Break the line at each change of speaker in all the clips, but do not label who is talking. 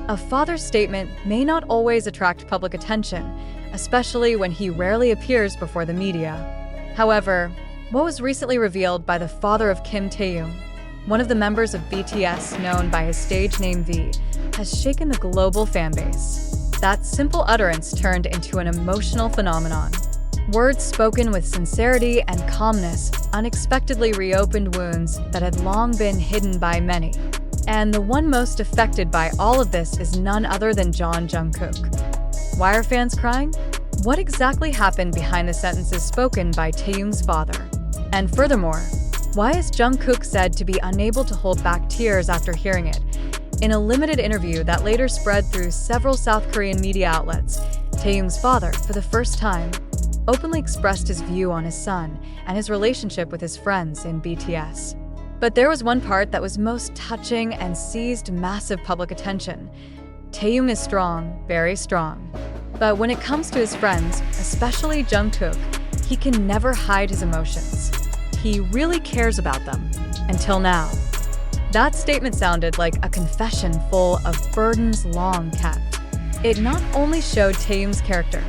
A father's statement may not always attract public attention, especially when he rarely appears before the media. However, what was recently revealed by the father of Kim Taehyung, one of the members of BTS known by his stage name V, has shaken the global fanbase. That simple utterance turned into an emotional phenomenon. Words spoken with sincerity and calmness unexpectedly reopened wounds that had long been hidden by many. And the one most affected by all of this is none other than Jungkook. Why are fans crying? What exactly happened behind the sentences spoken by Taehyung's father? And furthermore, why is Jungkook said to be unable to hold back tears after hearing it? In a limited interview that later spread through several South Korean media outlets, Taehyung's father, for the first time, openly expressed his view on his son and his relationship with his friends in BTS. But there was one part that was most touching and seized massive public attention. Taehyung is strong, very strong. But when it comes to his friends, especially Jungkook, he can never hide his emotions. He really cares about them. Until now. That statement sounded like a confession full of burdens long kept. It not only showed Taehyung's character,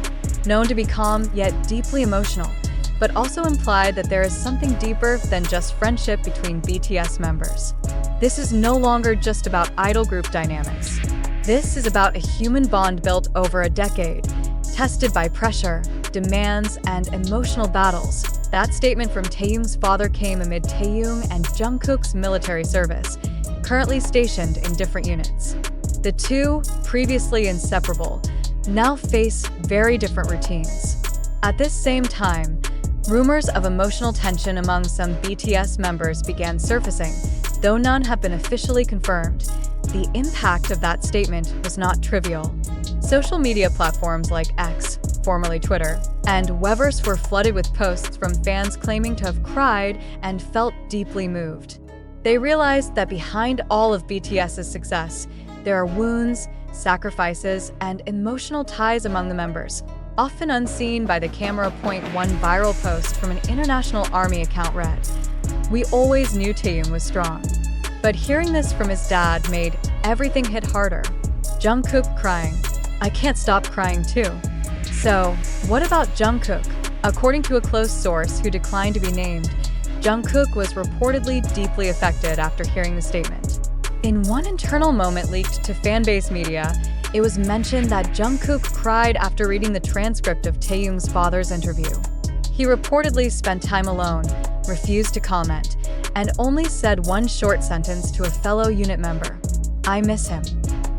known to be calm yet deeply emotional, but also implied that there is something deeper than just friendship between BTS members. This is no longer just about idol group dynamics. This is about a human bond built over a decade, tested by pressure, demands, and emotional battles. That statement from Taehyung's father came amid Taehyung and Jungkook's military service, currently stationed in different units. The two, previously inseparable, now face very different routines. At this same time, rumors of emotional tension among some BTS members began surfacing, though none have been officially confirmed. The impact of that statement was not trivial. Social media platforms like X, formerly Twitter, and weverse were flooded with posts from fans claiming to have cried and felt deeply moved. They realized that behind all of BTS's success, there are wounds, sacrifices, and emotional ties among the members, often unseen by the camera. One viral post from an international army account read, "We always knew Taehyung was strong." But hearing this from his dad made everything hit harder. Jungkook crying. I can't stop crying too. So, what about Jungkook? According to a close source who declined to be named, Jungkook was reportedly deeply affected after hearing the statement. In one internal moment leaked to fanbase media, it was mentioned that Jungkook cried after reading the transcript of Taehyung's father's interview. He reportedly spent time alone, refused to comment, and only said one short sentence to a fellow unit member, "I miss him."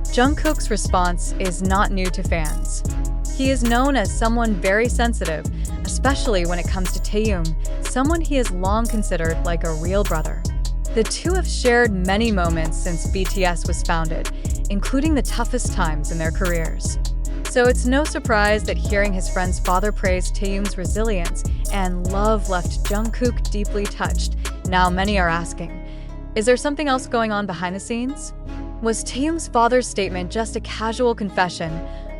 Jungkook's response is not new to fans. He is known as someone very sensitive, especially when it comes to Taehyung, someone he has long considered like a real brother. The two have shared many moments since BTS was founded, including the toughest times in their careers. So it's no surprise that hearing his friend's father praise Taehyung's resilience and love left Jungkook deeply touched. Now many are asking, is there something else going on behind the scenes? Was Taehyung's father's statement just a casual confession,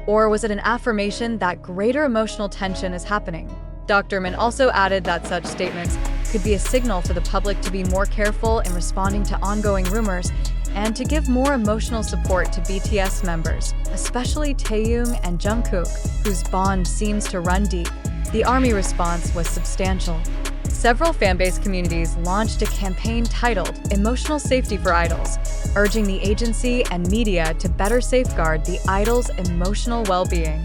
or was it an affirmation that greater emotional tension is happening? Dr. Min also added that such statements could be a signal for the public to be more careful in responding to ongoing rumors and to give more emotional support to BTS members, especially Taehyung and Jungkook, whose bond seems to run deep. The ARMY response was substantial. Several fanbase communities launched a campaign titled Emotional Safety for Idols, urging the agency and media to better safeguard the idol's emotional well-being.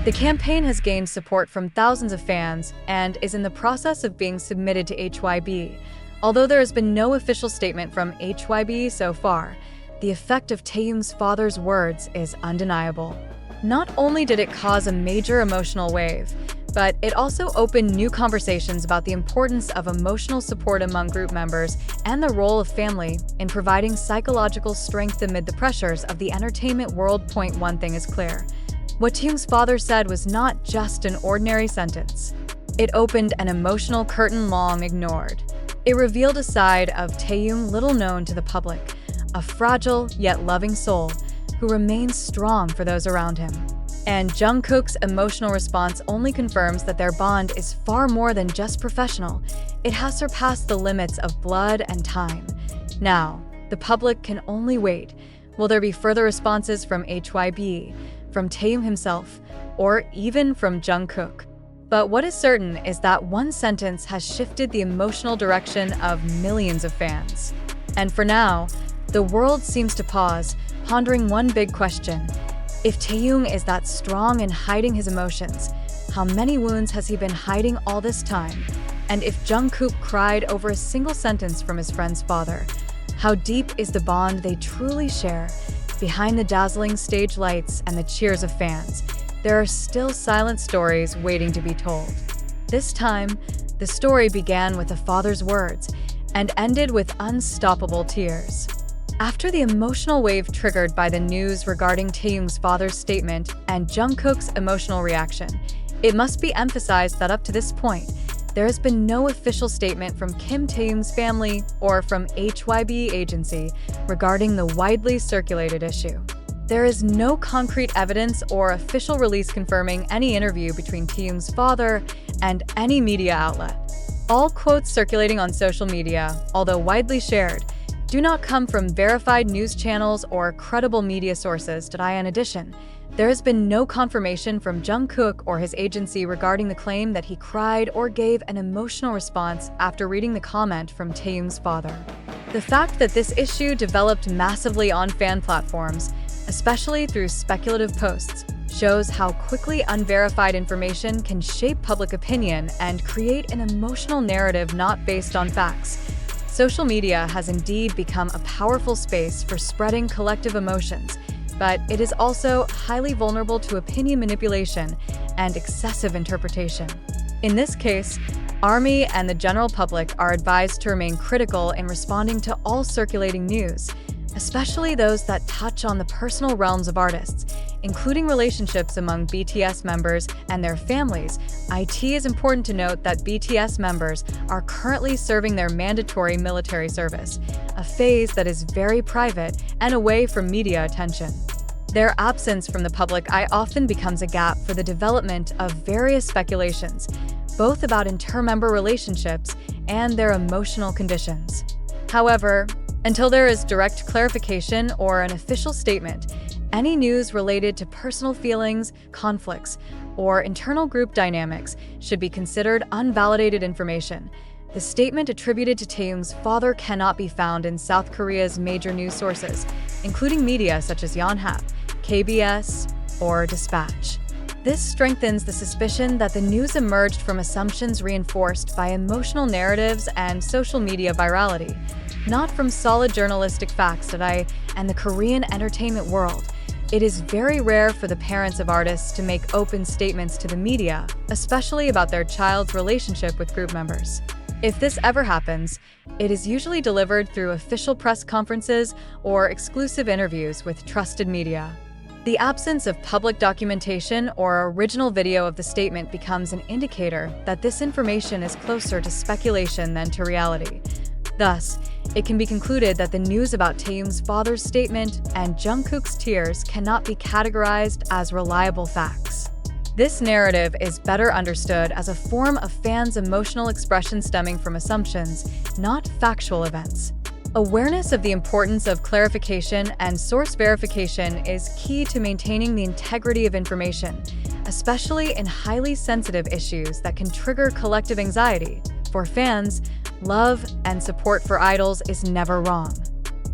The campaign has gained support from thousands of fans and is in the process of being submitted to HYB. Although there has been no official statement from HYB so far, the effect of Taehyung's father's words is undeniable. Not only did it cause a major emotional wave, but it also opened new conversations about the importance of emotional support among group members and the role of family in providing psychological strength amid the pressures of the entertainment world. One thing is clear. What Taehyung's father said was not just an ordinary sentence. It opened an emotional curtain long ignored. It revealed a side of Taehyung little known to the public, a fragile yet loving soul who remains strong for those around him. And Jungkook's emotional response only confirms that their bond is far more than just professional. It has surpassed the limits of blood and time. Now, the public can only wait. Will there be further responses from HYB, from Taehyung himself, or even from Jungkook? But what is certain is that one sentence has shifted the emotional direction of millions of fans. And for now, the world seems to pause, pondering one big question. If Taehyung is that strong in hiding his emotions, how many wounds has he been hiding all this time? And if Jungkook cried over a single sentence from his friend's father, how deep is the bond they truly share? Behind the dazzling stage lights and the cheers of fans, there are still silent stories waiting to be told. This time, the story began with a father's words and ended with unstoppable tears. After the emotional wave triggered by the news regarding Taehyung's father's statement and Jungkook's emotional reaction, it must be emphasized that up to this point, there has been no official statement from Kim Taehyung's family or from HYB agency regarding the widely circulated issue. There is no concrete evidence or official release confirming any interview between Taehyung's father and any media outlet. All quotes circulating on social media, although widely shared, do not come from verified news channels or credible media sources. In addition, there has been no confirmation from Jungkook or his agency regarding the claim that he cried or gave an emotional response after reading the comment from Taehyung's father. The fact that this issue developed massively on fan platforms, especially through speculative posts, shows how quickly unverified information can shape public opinion and create an emotional narrative not based on facts. Social media has indeed become a powerful space for spreading collective emotions, but it is also highly vulnerable to opinion manipulation and excessive interpretation. In this case, ARMY and the general public are advised to remain critical in responding to all circulating news, especially those that touch on the personal realms of artists, including relationships among BTS members and their families. It is important to note that BTS members are currently serving their mandatory military service, a phase that is very private and away from media attention. Their absence from the public eye often becomes a gap for the development of various speculations, both about inter-member relationships and their emotional conditions. However, until there is direct clarification or an official statement, any news related to personal feelings, conflicts, or internal group dynamics should be considered unvalidated information. The statement attributed to Taehyung's father cannot be found in South Korea's major news sources, including media such as Yonhap, KBS, or Dispatch. This strengthens the suspicion that the news emerged from assumptions reinforced by emotional narratives and social media virality, not from solid journalistic facts. And the Korean entertainment world, it is very rare for the parents of artists to make open statements to the media, especially about their child's relationship with group members. If this ever happens, it is usually delivered through official press conferences or exclusive interviews with trusted media. The absence of public documentation or original video of the statement becomes an indicator that this information is closer to speculation than to reality. Thus, it can be concluded that the news about Taehyung's father's statement and Jungkook's tears cannot be categorized as reliable facts. This narrative is better understood as a form of fans' emotional expression stemming from assumptions, not factual events. Awareness of the importance of clarification and source verification is key to maintaining the integrity of information, especially in highly sensitive issues that can trigger collective anxiety. For fans, love and support for idols is never wrong.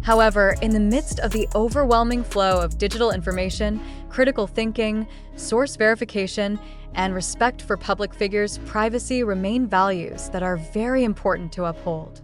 However, in the midst of the overwhelming flow of digital information, critical thinking, source verification, and respect for public figures' privacy remain values that are very important to uphold.